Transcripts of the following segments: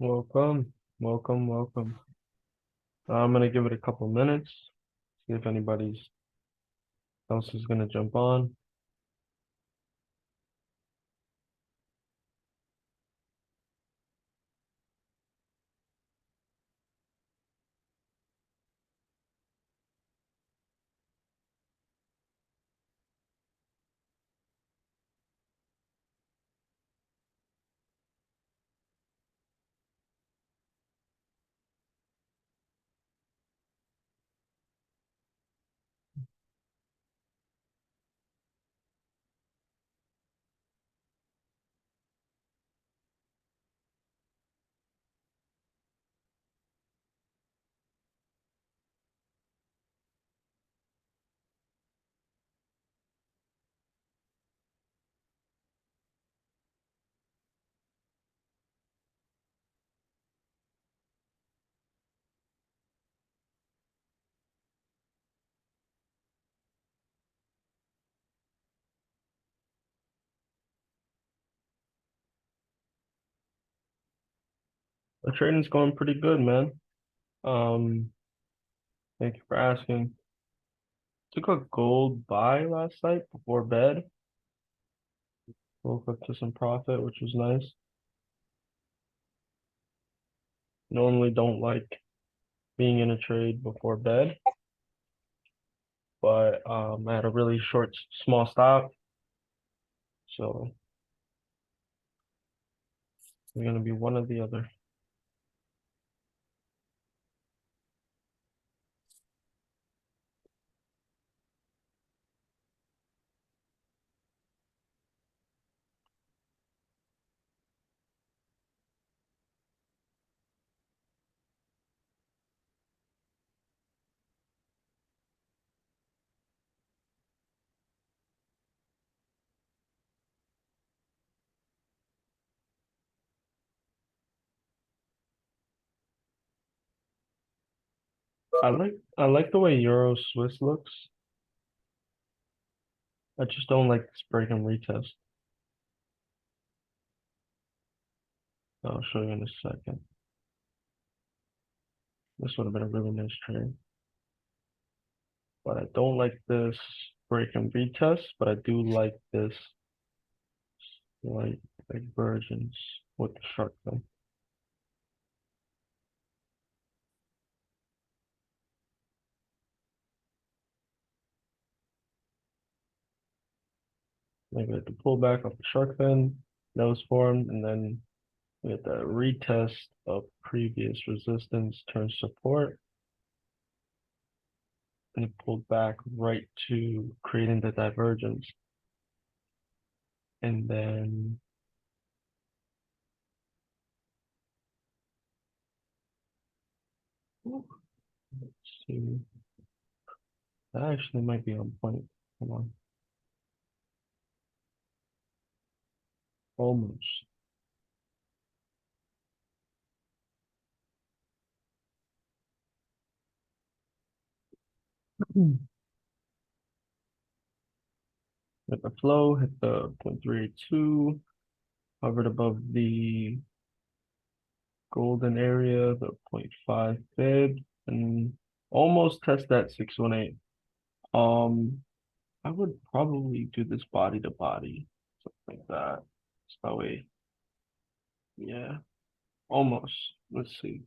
Welcome, welcome. I'm gonna give it a couple minutes, see if anybody else is gonna jump on. The trading's going pretty good, man. Um, Thank you for asking. Took a gold buy last night before bed. Woke up to some profit, which was nice. Normally don't like being in a trade before bed, but I had a really small stop, so we're gonna be one or the other. I like the way Euro Swiss looks. I just don't like this break and retest. I'll show you in a second. This would have been a really nice trade. But I don't like this break and retest, but I do like this like divergence with the shark thing. Maybe at the pullback of the shark fin, nose formed, and then we get the retest of previous resistance turn support, and it pulled back right to creating the divergence. And then let's see, that actually might be on point. Come on, almost. Hit the flow, hit the 0.382, hovered above the golden area, the point 0.5 fib, and almost test that 618. I would probably do this body to body, something like that. So that way, yeah, almost. Let's see.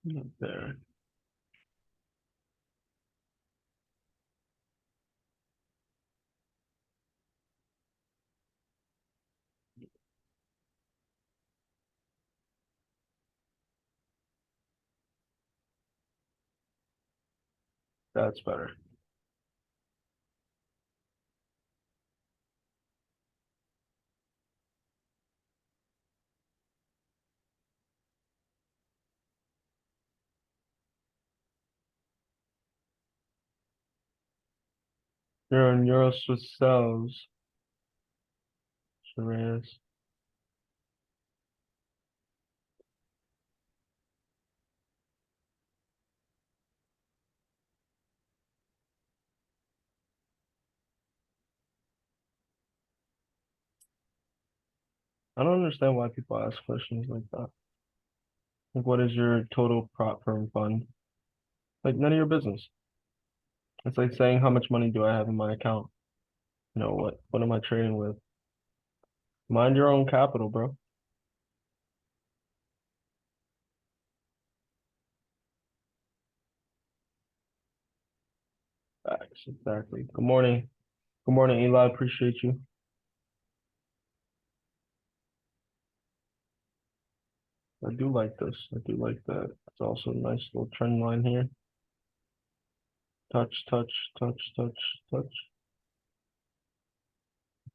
Not there. That's better. You're on Euro Swiss cells. Sure is. I don't understand why people ask questions like that. Like, what is your total prop firm fund? Like, none of your business. It's like saying how much money do I have in my account? What am I trading with? Mind your own capital, bro. Facts, exactly. Good morning. Good morning, Eli. Appreciate you. I do like this. I do like that. It's also a nice little trend line here. Touch, touch, touch, touch, touch.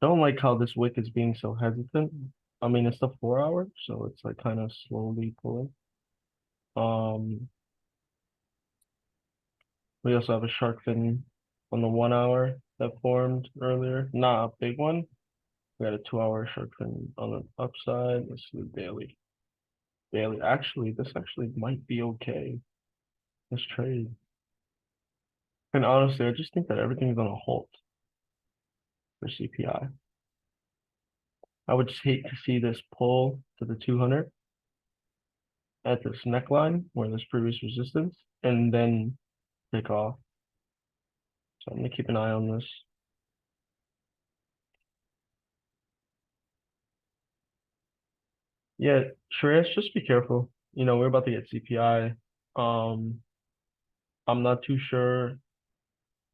Don't like how this wick is being so hesitant. I mean, it's the 4 hour, so it's like kind of slowly pulling. Um, we also have a shark fin on the 1 hour that formed earlier. Not a big one. We got a 2 hour shark fin on the upside. Let's do daily. Daily. Actually, this actually might be okay. This trade. And honestly, I just think that everything's on a halt for CPI. I would just hate to see this pull to the 200 at this neckline where there's previous resistance and then take off. So I'm gonna keep an eye on this. Yeah, Shreyas, just be careful. We're about to get CPI. Um, I'm not too sure,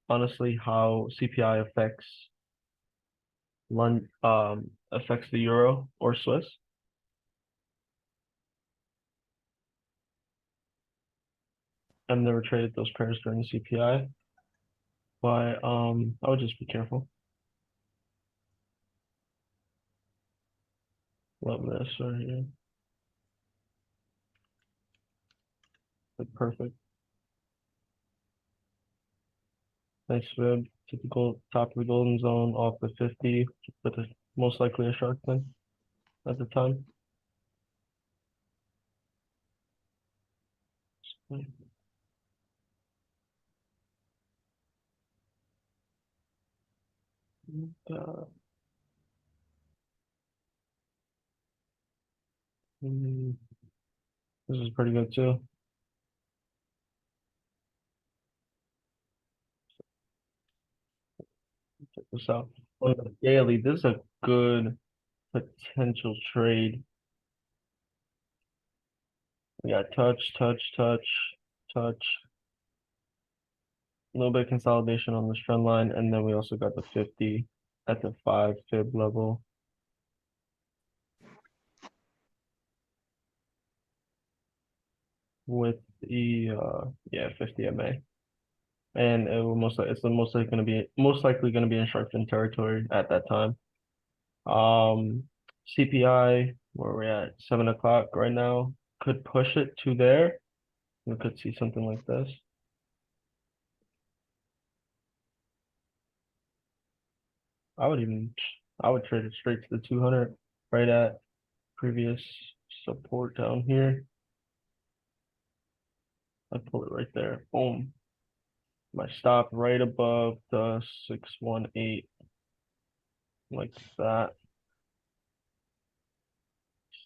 honestly, how CPI affects the euro or Swiss. I've never traded those pairs during CPI, but I would just be careful. Love this right here. Like perfect. Nice fib. Typical top of the golden zone off the 50, but it's most likely a shark fin at the time. Uh, mm, this is pretty good too. Check this out. On the daily, this is a good potential trade. We got touch, touch, touch, touch. A little bit of consolidation on this trend line, and then we also got the 50 at the 5 fib level with the 50 MA. And it will most likely gonna be in shark fin territory at that time. CPI, where we're at 7 o'clock right now, could push it to there. We could see something like this. I would even I would trade it straight to the 200 right at previous support down here. I pull it right there. Boom. My stop right above the 618 like that.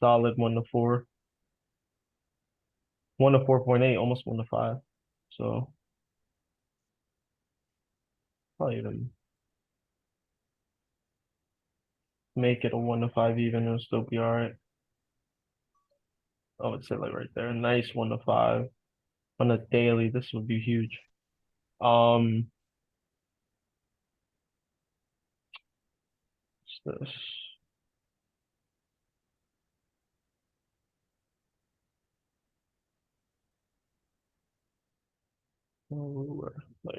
Solid 1 to 4. 1 to 4.8, almost 1 to 5. So probably even make it a 1 to 5 even, it'll still be all right. I would say like right there. Nice 1 to 5 on a daily. This would be huge. Um, what's this? There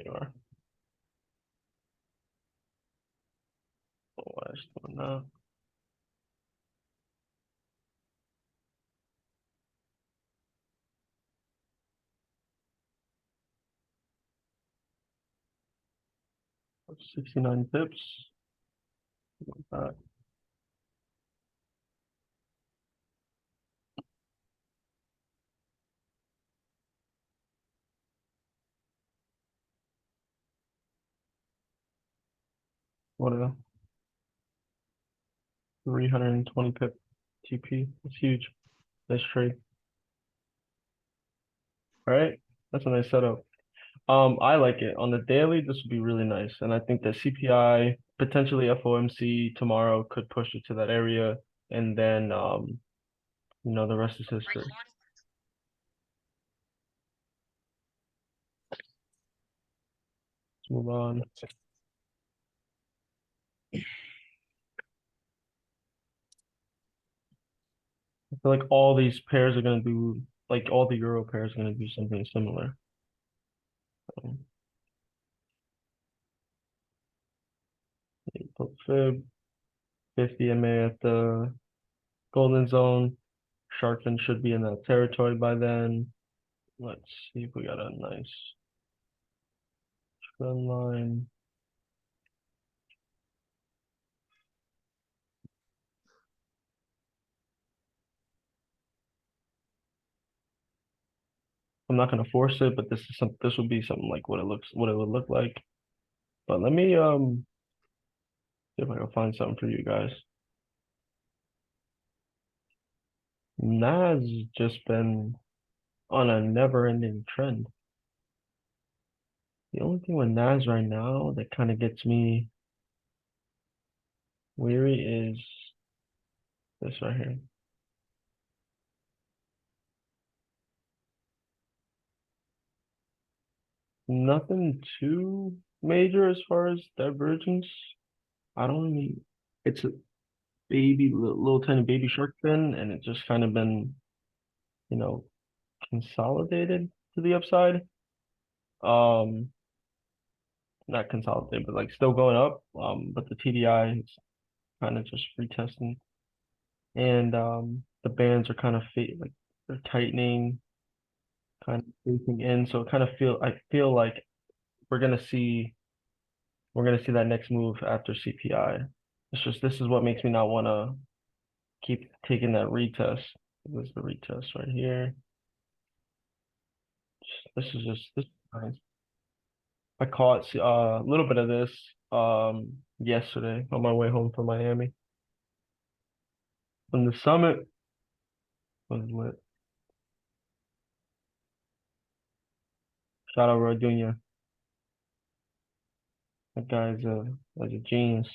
you are. Oh, why is it doing that? That's 69 pips. Uh, what a 320 pip. TP. It's huge. Nice trade. All right. That's a nice setup. I like it. On the daily, this would be really nice. And I think that CPI, potentially FOMC tomorrow could push it to that area. And then, the rest is history. Let's move on. I feel like all these pairs are going to do, like all the Euro pairs are going to do something similar. Um, Put fib, 50 MA at the golden zone. Sharkfin should be in that territory by then. Let's see if we got a nice trend line. I'm not gonna force it, but this would be something like what it would look like. But let me see if I can find something for you guys. Nas just been on a never-ending trend. The only thing with Nas right now that kind of gets me weary is this right here. Nothing too major as far as divergence. I don't even, it's a little tiny baby shark fin, and it's just kind of been, you know, consolidated to the upside. Um, Not consolidated, but like still going up. But the TDI is kind of just retesting, and the bands are kind of like they're tightening, kind of facing in. So it kind of I feel like we're gonna see we're gonna see that next move after CPI. It's just this is what makes me not want to keep taking that retest. This is the retest right here. This is just this. I caught a little bit of this yesterday on my way home from Miami. From the summit was lit. Shout out Rodunia. That guy's a genius.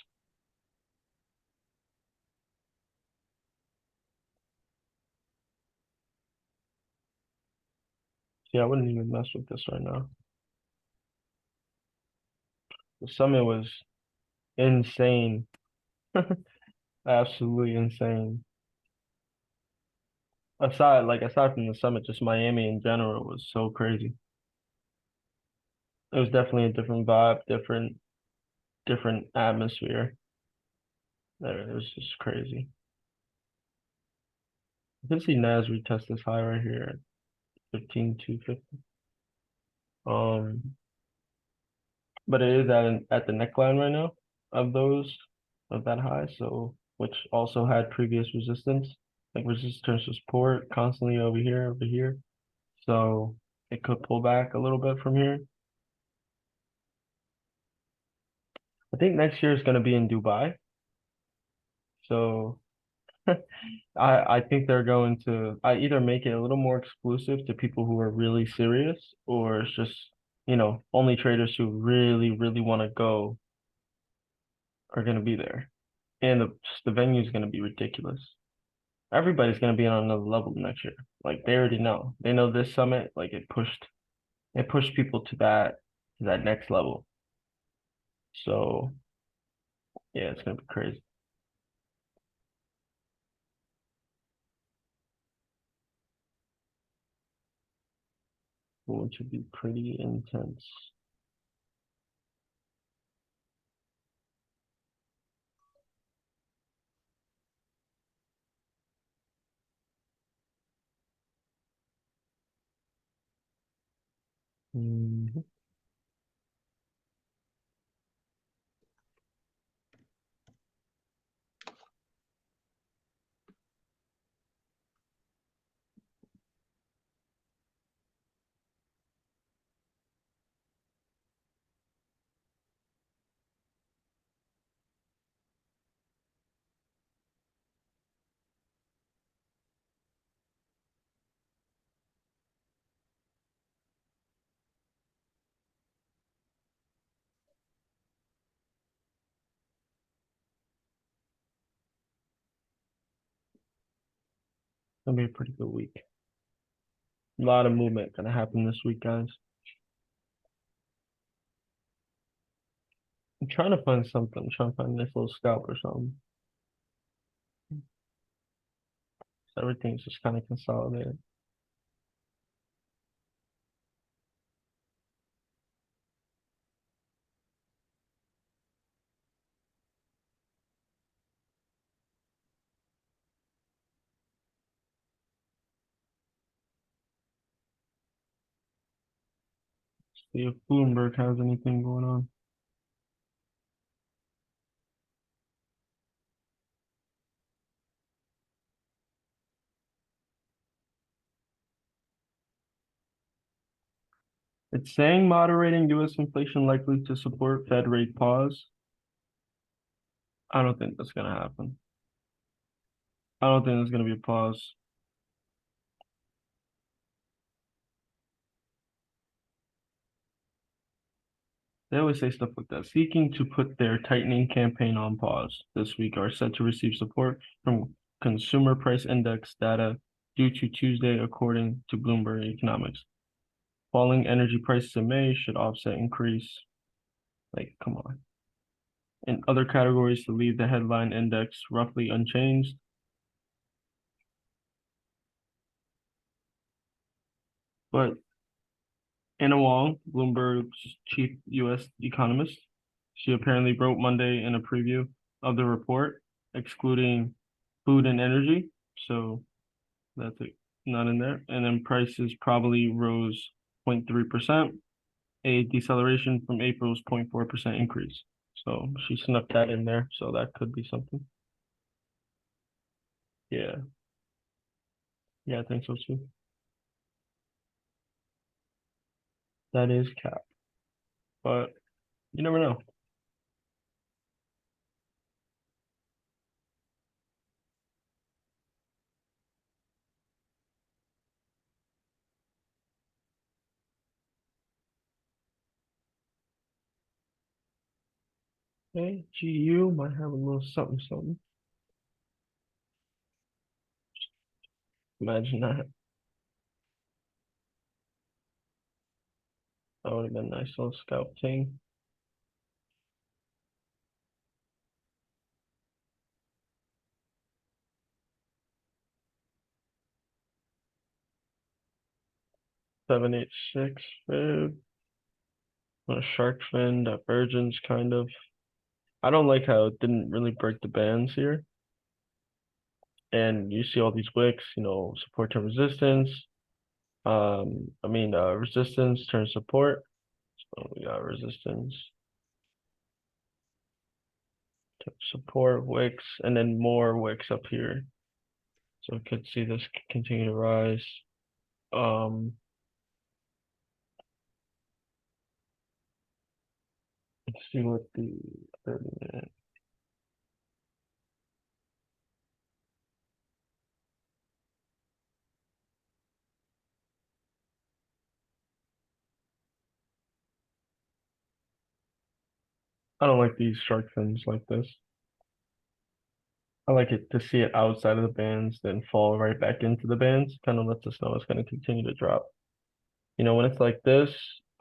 Yeah, I wouldn't even mess with this right now. The summit was insane. Absolutely insane. Aside from the summit, just Miami in general was so crazy. It was definitely a different vibe, different atmosphere. It was just crazy. I can see Nas retest this high right here at 15,250. Um, but it is at the neckline right now of those of that high, so which also had previous resistance, like resistance to support constantly over here. So it could pull back a little bit from here. I think next year is going to be in Dubai. So I think they're going to I either make it a little more exclusive to people who are really serious, or it's just, only traders who really, really want to go are going to be there. And the venue is going to be ridiculous. Everybody's going to be on another level next year. Like they already know. They know this summit, like it pushed people to that next level. So yeah, it's going to be crazy. Going to be pretty intense. Mhm. Gonna be a pretty good week. A lot of movement gonna happen this week, guys. I'm trying to find something. I'm trying to find a nice little scalp or something. So everything's just kind of consolidated. See if Bloomberg has anything going on. It's saying moderating U.S. inflation likely to support Fed rate pause. I don't think that's gonna happen. I don't think there's gonna be a pause. They always say stuff like that. Seeking to put their tightening campaign on pause this week are set to receive support from consumer price index data due to Tuesday, according to Bloomberg Economics. Falling energy prices in May should offset increase. Like, come on. In other categories to leave the headline index roughly unchanged. But Anna Wong, Bloomberg's chief U.S. economist, she apparently wrote Monday in a preview of the report, excluding food and energy. So that's it, not in there. And then prices probably rose 0.3%, a deceleration from April's 0.4% increase. So she snuck that in there. So that could be something. Yeah. Yeah, I think so too. That is cap. But you never know. Okay, GU might have a little something something. Imagine that. That would have been a nice little scalp thing. Seven, eight, six, fib. A shark fin, divergence kind of. I don't like how it didn't really break the bands here. And you see all these wicks, support to resistance. Resistance turns support. So we got resistance to support wicks, and then more wicks up here. So we could see this continue to rise. Um, let's see what the 30-minute. I don't like these shark fins like this. I like it to see it outside of the bands, then fall right back into the bands. Kind of lets us know it's going to continue to drop. When it's like this,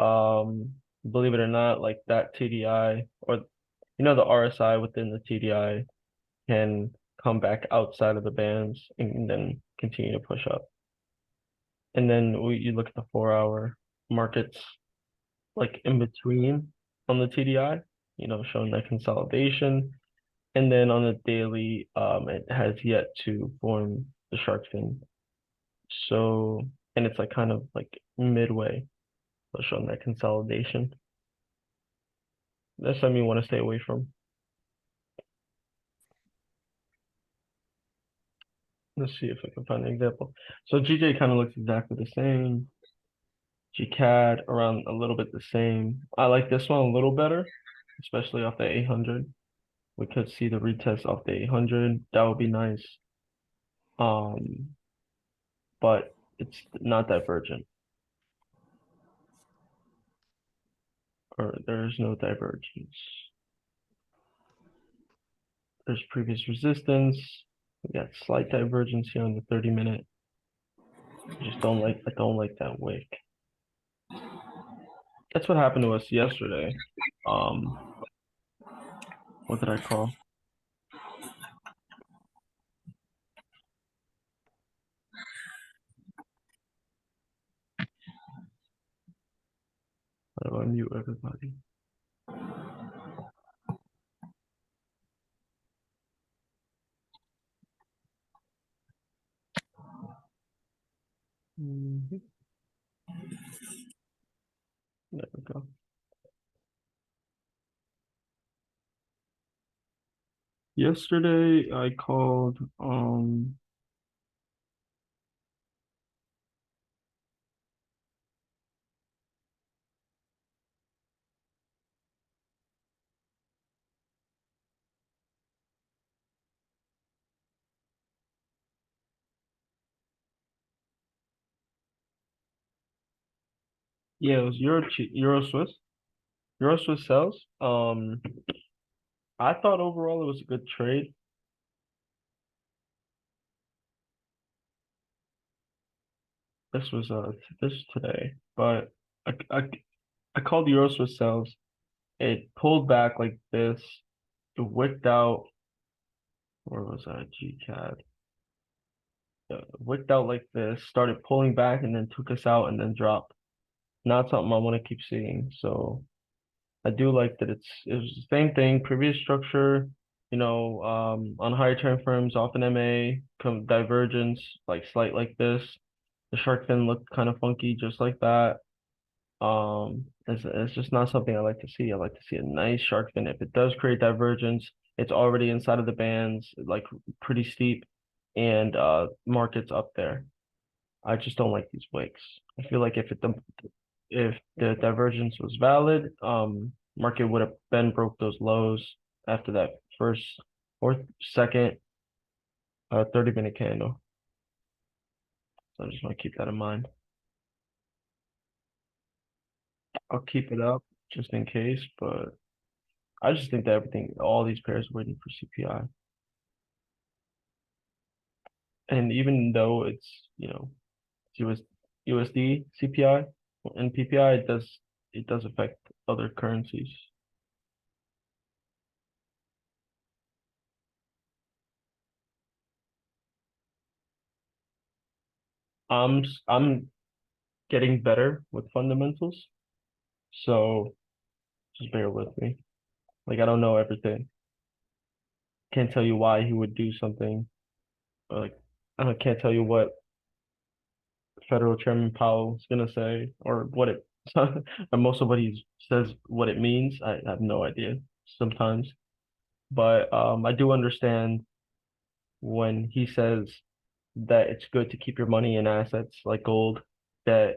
believe it or not, like that TDI or the RSI within the TDI can come back outside of the bands and then continue to push up. And then you look at the 4 hour markets, like in between on the TDI, showing that consolidation. And then on the daily, it has yet to form the shark fin. So, and it's like kind of like midway, so showing that consolidation. That's something you want to stay away from. Let's see if I can find an example. So GJ kind of looks exactly the same. GCAD around a little bit the same. I like this one a little better, especially off the 800. We could see the retest off the 800. That would be nice. Um, but it's not divergent, or there's no divergence. There's previous resistance. We got slight divergence here on the 30-minute. I don't like that wick. That's what happened to us yesterday. Um, what did I call? How do I mute everybody? Mhm. There we go. Yesterday I called yeah, it was Euro Swiss. Euro Swiss sells. I thought overall it was a good trade. This today, but I I, I called Euro Swiss sells. It pulled back like this. It wicked out. Where was I? GCAD. Wicked out like this. Started pulling back and then took us out and then dropped. Not something I want to keep seeing. So I do like that it's the same thing, previous structure, on higher time frames, often MA, come divergence, like slight like this. The shark fin looked kind of funky, just like that. It's just not something I like to see. I like to see a nice shark fin. If it does create divergence, it's already inside of the bands, like pretty steep, and market's up there. I just don't like these wicks. I feel like if the divergence was valid, market would have been broke those lows after that first or second 30-minute candle. So I just want to keep that in mind. I'll keep it up just in case, but I just think that all these pairs are waiting for CPI. And even though it's, US, USD CPI and PPI, it does affect other currencies. I'm getting better with fundamentals, so just bear with me. Like I don't know everything. Can't tell you why he would do something. Or like can't tell you what Federal Chairman Powell is gonna say or what it and most of what he says what it means. I have no idea sometimes. But I do understand when he says that it's good to keep your money in assets like gold, that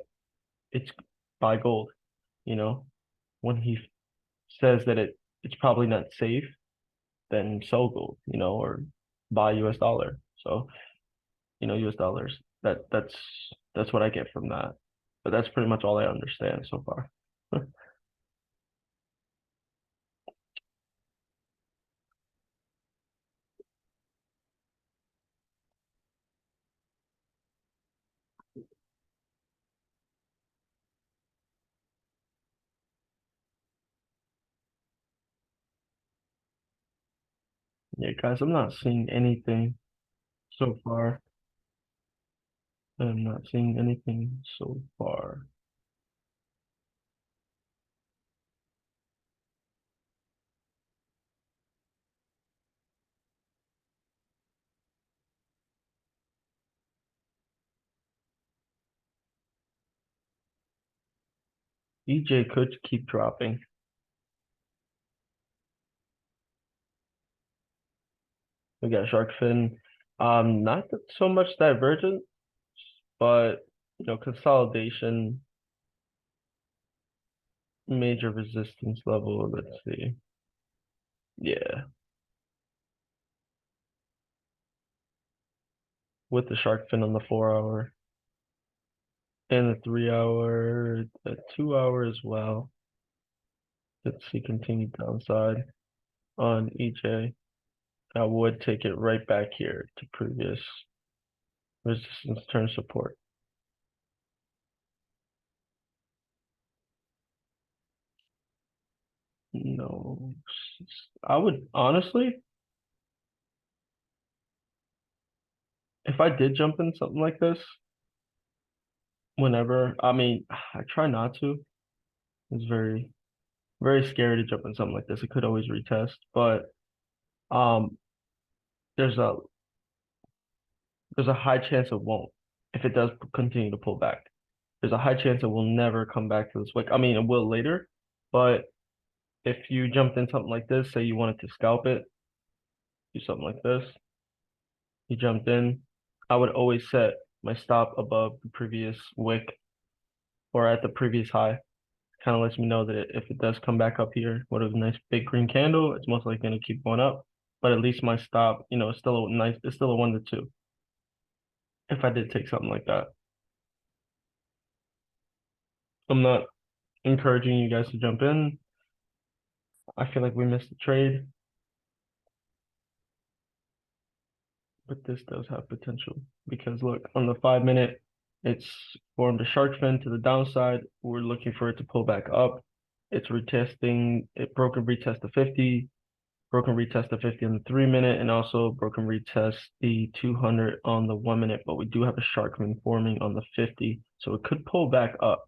it's buy gold, you know. When he says that it's probably not safe, then sell gold, or buy US dollar. So, US dollars. That's what I get from that. But that's pretty much all I understand so far. Yeah, guys, I'm not seeing anything so far. I'm not seeing anything so far. EJ could keep dropping. We got shark fin. Not that so much divergence, but consolidation, major resistance level. Let's see. Yeah, with the shark fin on the 4 hour and the 3 hour, the 2 hour as well. Let's see continued downside on EJ. I would take it right back here to previous resistance turn support. No, I would honestly, if I did jump in something like this, whenever, I mean, I try not to. It's very scary to jump in something like this. It could always retest, but um, there's a there's a high chance it won't if it does continue to pull back. There's a high chance it will never come back to this wick. I mean, it will later, but if you jumped in something like this, say you wanted to scalp it, do something like this, you jumped in, I would always set my stop above the previous wick or at the previous high. Kind of lets me know that if it does come back up here, what a nice big green candle, it's most likely going to keep going up. But at least my stop, is still a nice, it's still a 1 to 2 if I did take something like that. I'm not encouraging you guys to jump in. I feel like we missed the trade, but this does have potential because look, on the 5 minute, it's formed a shark fin to the downside. We're looking for it to pull back up. It's retesting, it broke a retest to 50, broken retest the 50 on the 3 minute, and also broken retest the 200 on the 1 minute. But we do have a shark fin forming on the 50, so it could pull back up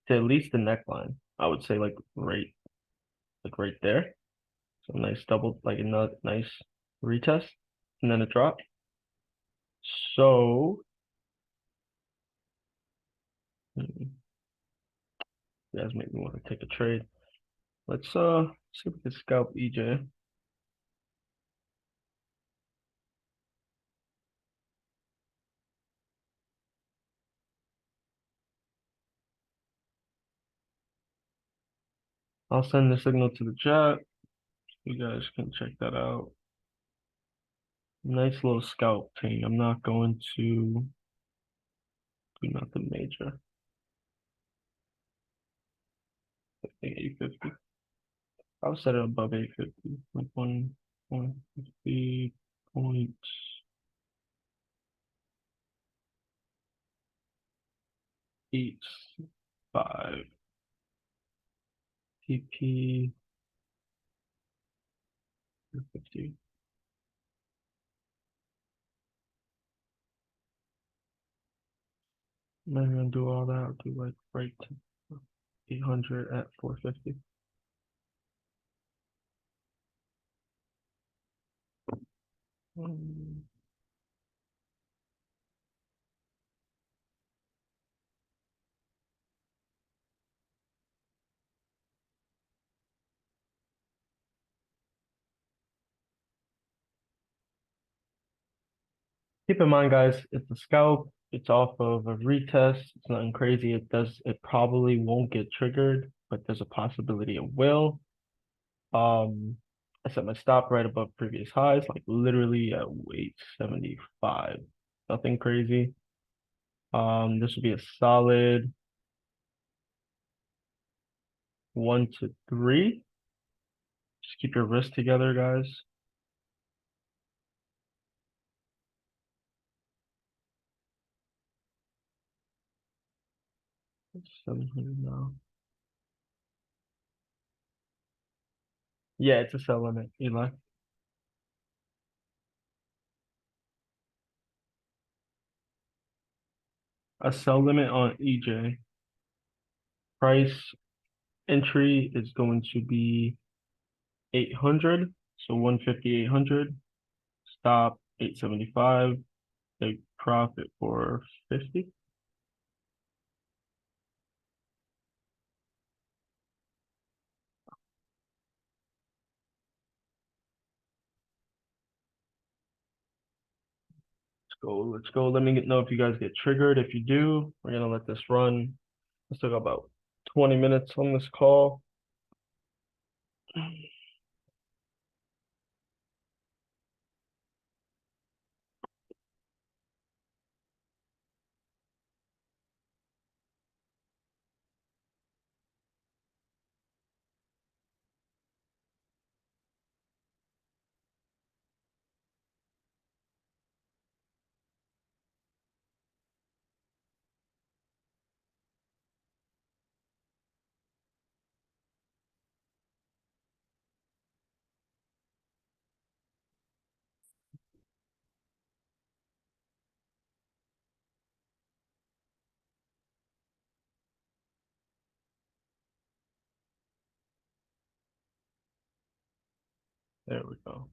to at least the neckline. I would say like right there. So nice double, like a nice retest, and then a drop. So you guys make me want to take a trade. Let's see if we can scalp EJ. I'll send the signal to the chat. You guys can check that out. Nice little scalp team. I'm not going to do nothing major. I think 850. I'll set it above 850. Like 150.85 TP 50. I'm not gonna do all that. I'll do like right to 800 at 450. Um, Keep in mind, guys, it's a scalp. It's off of a retest. It's nothing crazy. It probably won't get triggered, but there's a possibility it will. Um, I set my stop right above previous highs, like literally at 875. Nothing crazy. This would be a solid 1 to 3. Just keep your wrist together, guys. 700 now. Yeah, it's a sell limit, Eli. A sell limit on EJ. Price entry is going to be 800. So 150, 800. Stop 875. Take profit for 50. Let's go. Let's go. Let me know if you guys get triggered. If you do, we're gonna let this run. Let's talk about 20 minutes on this call. There we go.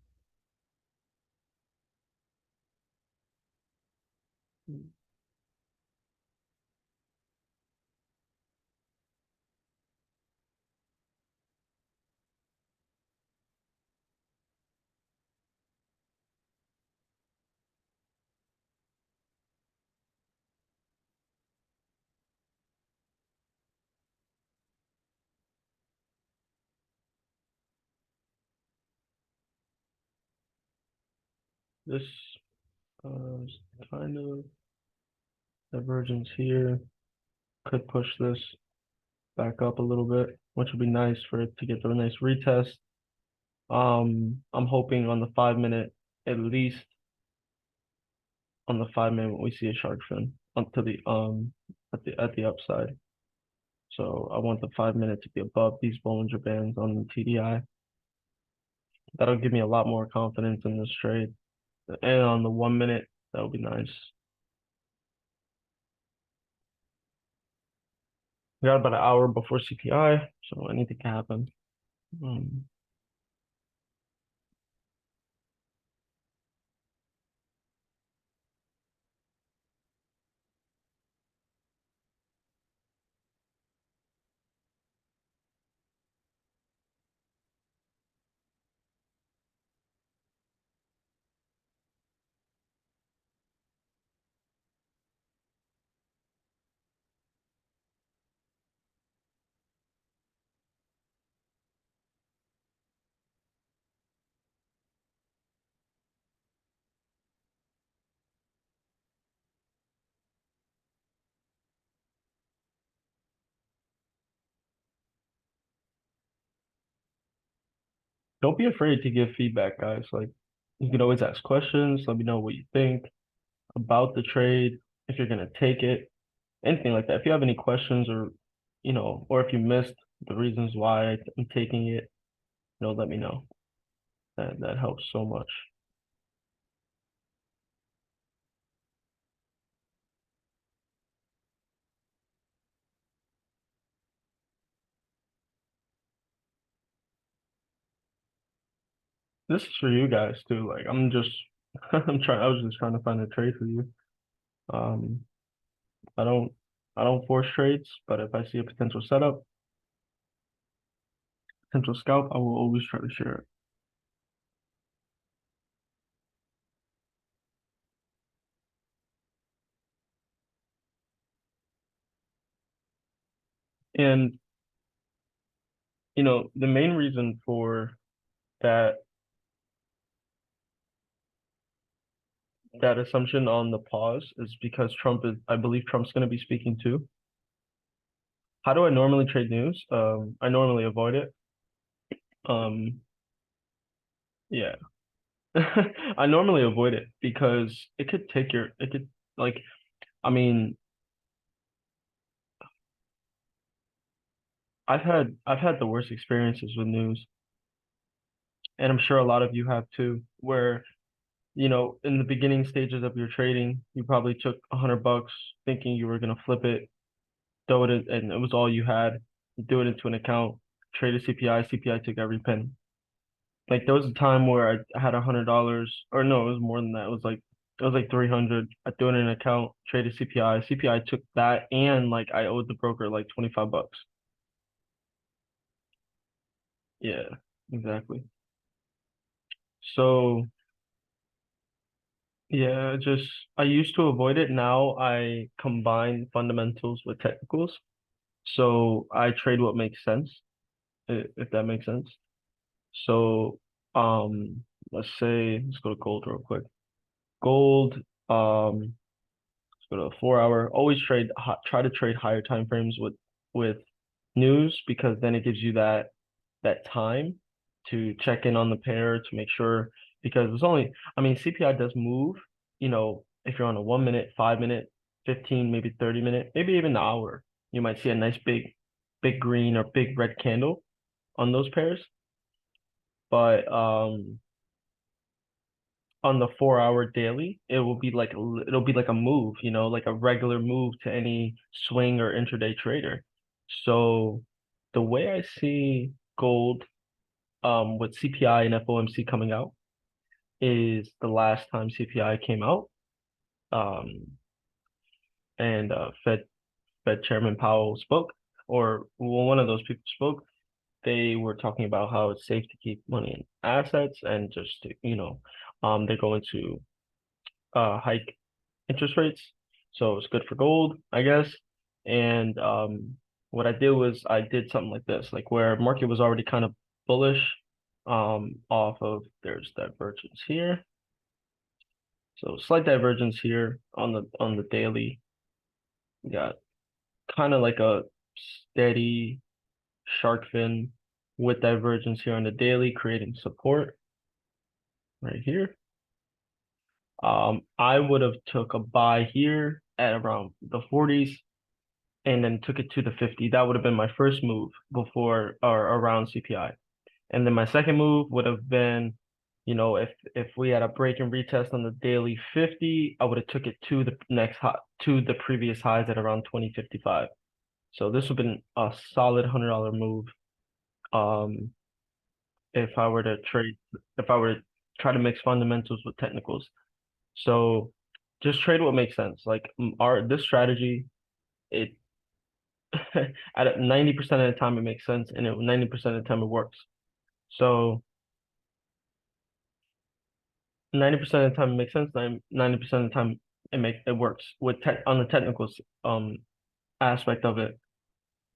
This is kind of divergence here could push this back up a little bit, which would be nice for it to get a nice retest. I'm hoping on the 5 minute, at least on the 5 minute, we see a shark fin onto the at the upside. So I want the 5 minute to be above these Bollinger Bands on the TDI. That'll give me a lot more confidence in this trade. And on the 1 minute, that would be nice. We got about an hour before CPI, so anything can happen. Um, don't be afraid to give feedback, guys. Like, you can always ask questions. Let me know what you think about the trade, if you're gonna take it, anything like that. If you have any questions or, or if you missed the reasons why I'm taking it, let me know. That helps so much. This is for you guys too. Like, I'm just, I was just trying to find a trade for you. Um, I don't, I don't force trades, but if I see a potential setup, potential scalp, I will always try to share it. And, the main reason for that that assumption on the pause is because I believe Trump's going to be speaking too. How do I normally trade news? I normally avoid it. Um, yeah, I normally avoid it because it could, like, I mean, I've had the worst experiences with news, and I'm sure a lot of you have too, where, in the beginning stages of your trading, you probably took $100 thinking you were going to flip it, throw it in, and it was all you had. You do it into an account, traded CPI, CPI took every penny. Like there was a time where I had $100, or no, it was more than that. It was like 300. I threw it in an account, traded CPI. CPI took that, and like I owed the broker like $25. Yeah, exactly. So yeah, just I used to avoid it. Now I combine fundamentals with technicals. So I trade what makes sense, if that makes sense. So let's go to gold real quick. Gold, let's go to the 4 hour. Always try to trade higher time frames with news because then it gives you that time to check in on the pair to make sure because I mean CPI does move, if you're on a 1 minute, 5 minute, 15, maybe 30 minute, maybe even the hour, you might see a nice big green or big red candle on those pairs. But on the 4 hour daily, it'll be like a move, like a regular move to any swing or intraday trader. So the way I see gold with CPI and FOMC coming out is the last time CPI came out. Um, and Fed Chairman Powell spoke, or well, one of those people spoke. They were talking about how it's safe to keep money in assets and just to, they're going to hike interest rates. So it's good for gold, I guess. And what I did was I did something like this, like where market was already kind of bullish off of there's divergence here. So slight divergence here on the daily. We got kind of like a steady shark fin with divergence here on the daily, creating support right here. I would have took a buy here at around the 40s and then took it to the 50. That would have been my first move before or around CPI. And then my second move would have been, if we had a break and retest on the daily 50, I would have took it to the next high, to the previous highs at around 2055. So this would have been a solid $100 move. Um, if I were to trade, if I were to try to mix fundamentals with technicals. So just trade what makes sense. Like our this strategy, it at 90% of the time it makes sense, and 90% of the time it works. So 90% of the time it makes sense, 90% of the time it works with tech on the technicals aspect of it.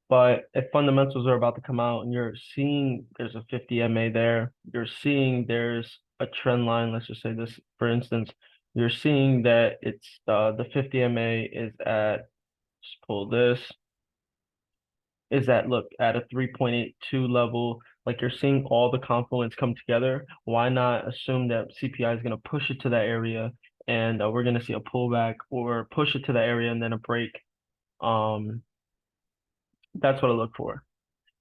But if fundamentals are about to come out and you're seeing there's a 50 MA there, you're seeing there's a trend line, let's just say this for instance, you're seeing that it's the 50 MA is at, just pull this, is at, look, at a 3.82 level, like you're seeing all the confluence come together. Why not assume that CPI is going to push it to that area and we're going to see a pullback or push it to that area and then a break. Um, that's what I look for.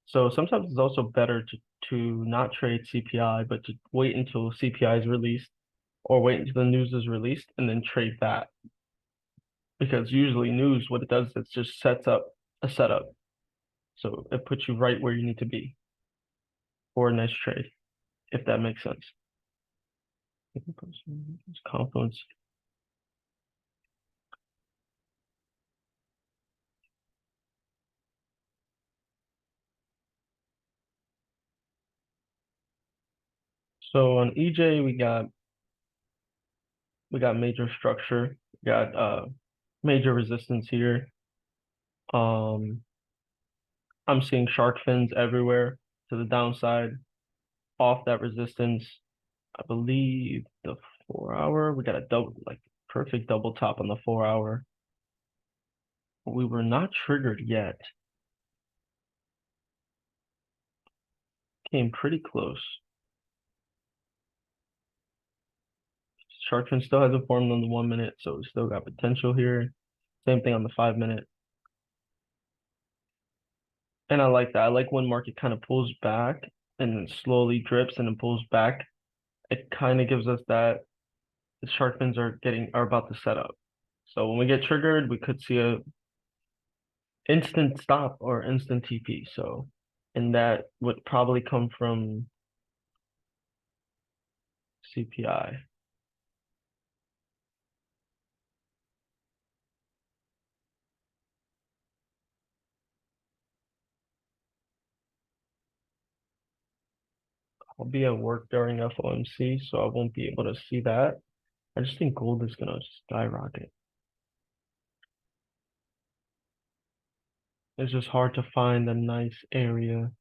So sometimes it's also better to not trade CPI, but to wait until CPI is released or wait until the news is released and then trade that. Because usually news, what it does is it just sets up a setup. So it puts you right where you need to be for a nice trade, if that makes sense. Confluence. So on EJ we got major structure, we got major resistance here. I'm seeing shark fins everywhere to the downside off that resistance. I believe the 4 hour, we got a double, like perfect double top on the 4 hour. We were not triggered yet. Came pretty close. Shark fin still hasn't formed on the 1 minute, so we still got potential here. Same thing on the 5 minute. And I like that. I like when market kind of pulls back and then slowly drips and then pulls back. It kind of gives us that the shark fins are about to set up. So when we get triggered, we could see a instant stop or instant TP. So, and that would probably come from CPI. I'll be at work during FOMC, so I won't be able to see that. I just think gold is gonna skyrocket. It's just hard to find a nice area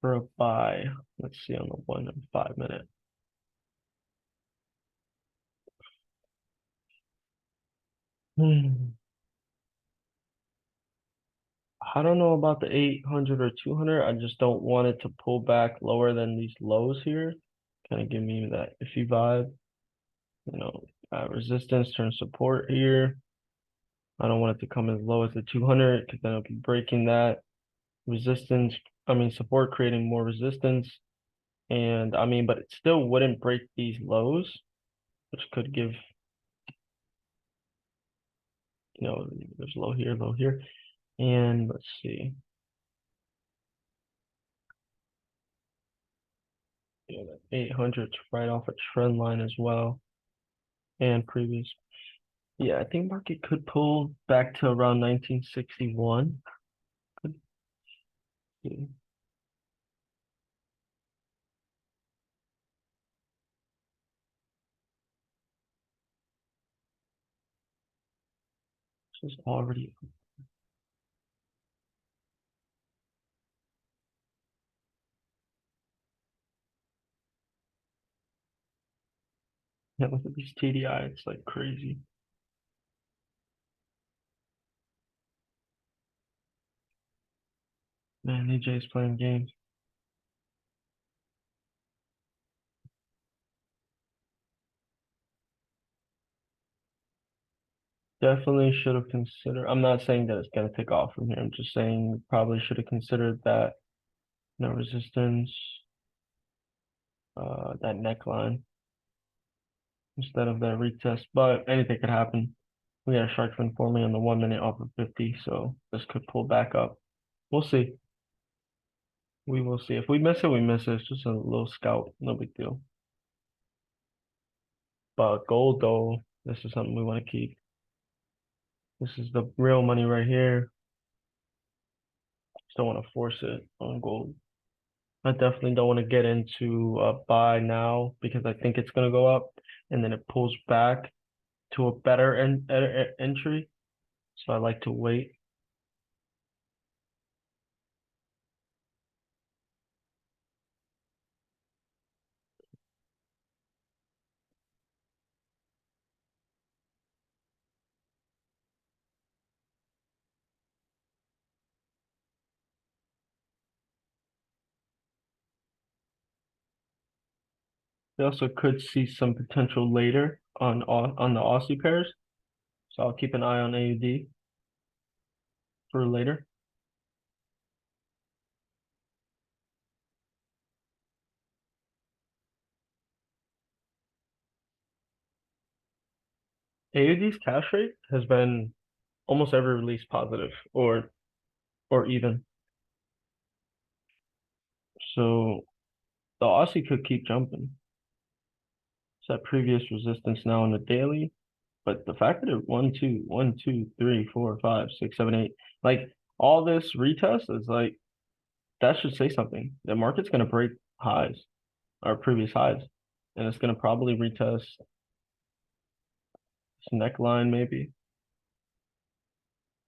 for a buy. Let's see on the 1 and 5 minute. Hmm. I don't know about the 800 or 200. I just don't want it to pull back lower than these lows here. Kind of give me that iffy vibe. Resistance turns support here. I don't want it to come as low as the 200 because then I'll be breaking that resistance. I mean, support creating more resistance. And I mean, but it still wouldn't break these lows, which could give, there's low here, low here. And let's see. Yeah, that 800's right off a trend line as well, and previous. Yeah, I think market could pull back to around 1961. Could be. This is already, yeah, look at these TDI, it's like crazy. Man, AJ's playing games. Definitely should have considered. I'm not saying that it's gonna take off from here. I'm just saying probably should have considered that no resistance, that neckline instead of that retest. But anything could happen. We got a shark fin forming on the 1 minute off of 50, so this could pull back up. We'll see. We will see. If we miss it, we miss it. It's just a little scout, no big deal. But gold though, this is something we want to keep. This is the real money right here. Just don't want to force it on gold. I definitely don't want to get into a buy now because I think it's gonna go up and then it pulls back to a better entry. So I like to wait. We also could see some potential later on the Aussie pairs. So I'll keep an eye on AUD for later. AUD's cash rate has been almost every release positive or even. So the Aussie could keep jumping. It's at previous resistance now on the daily, but the fact that it 1, 2, 1, 2, 3, 4, 5, 6, 7, 8, like all this retest is like that should say something. The market's gonna break highs or previous highs, and it's gonna probably retest this neckline maybe,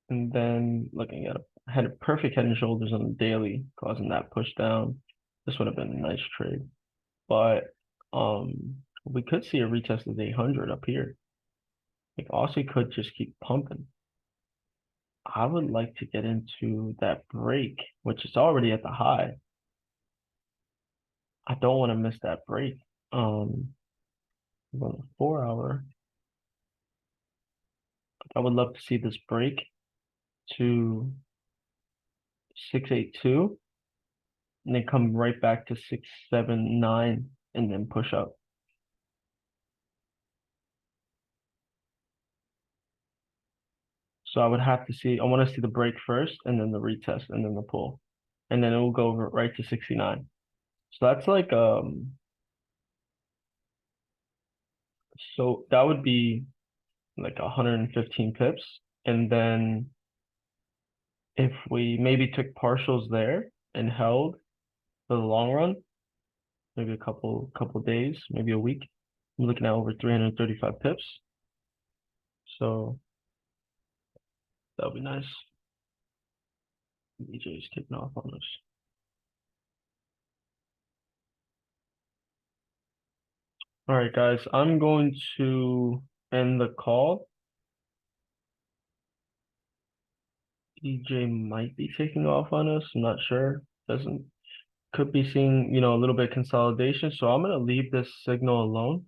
and then looking at a head perfect head and shoulders on the daily, causing that push down. This would have been a nice trade, but we could see a retest of 800 up here. Like Aussie could just keep pumping. I would like to get into that break, which is already at the high. I don't want to miss that break. On the 4 hour, I would love to see this break to 682 and then come right back to 679 and then push up. So I would have to see, I want to see the break first and then the retest and then the pull. And then it will go over right to 69. So that's like so that would be like 115 pips. And then if we maybe took partials there and held for the long run, maybe a couple days, maybe a week, I'm looking at over 335 pips. So that would be nice. EJ is kicking off on us. All right, guys, I'm going to end the call. EJ might be taking off on us. I'm not sure. Doesn't could be seeing, a little bit of consolidation. So I'm gonna leave this signal alone.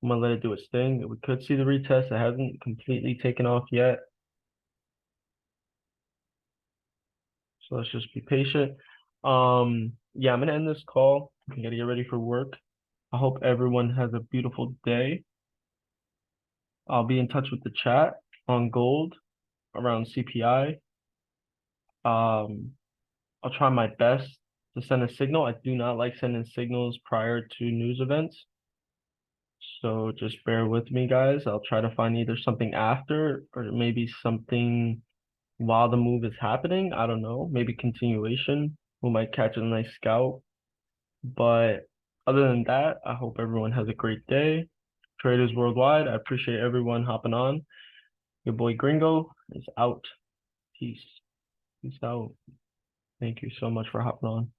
I'm gonna let it do its thing. We could see the retest. It hasn't completely taken off yet. So let's just be patient. Yeah, I'm gonna end this call. I gotta get ready for work. I hope everyone has a beautiful day. I'll be in touch with the chat on gold around CPI. Um, I'll try my best to send a signal. I do not like sending signals prior to news events. So just bear with me, guys. I'll try to find either something after or maybe something while the move is happening. I don't know. Maybe continuation. We might catch a nice scout. But other than that, I hope everyone has a great day. Traders worldwide, I appreciate everyone hopping on. Your boy Gringo is out. Peace. Peace out. Thank you so much for hopping on.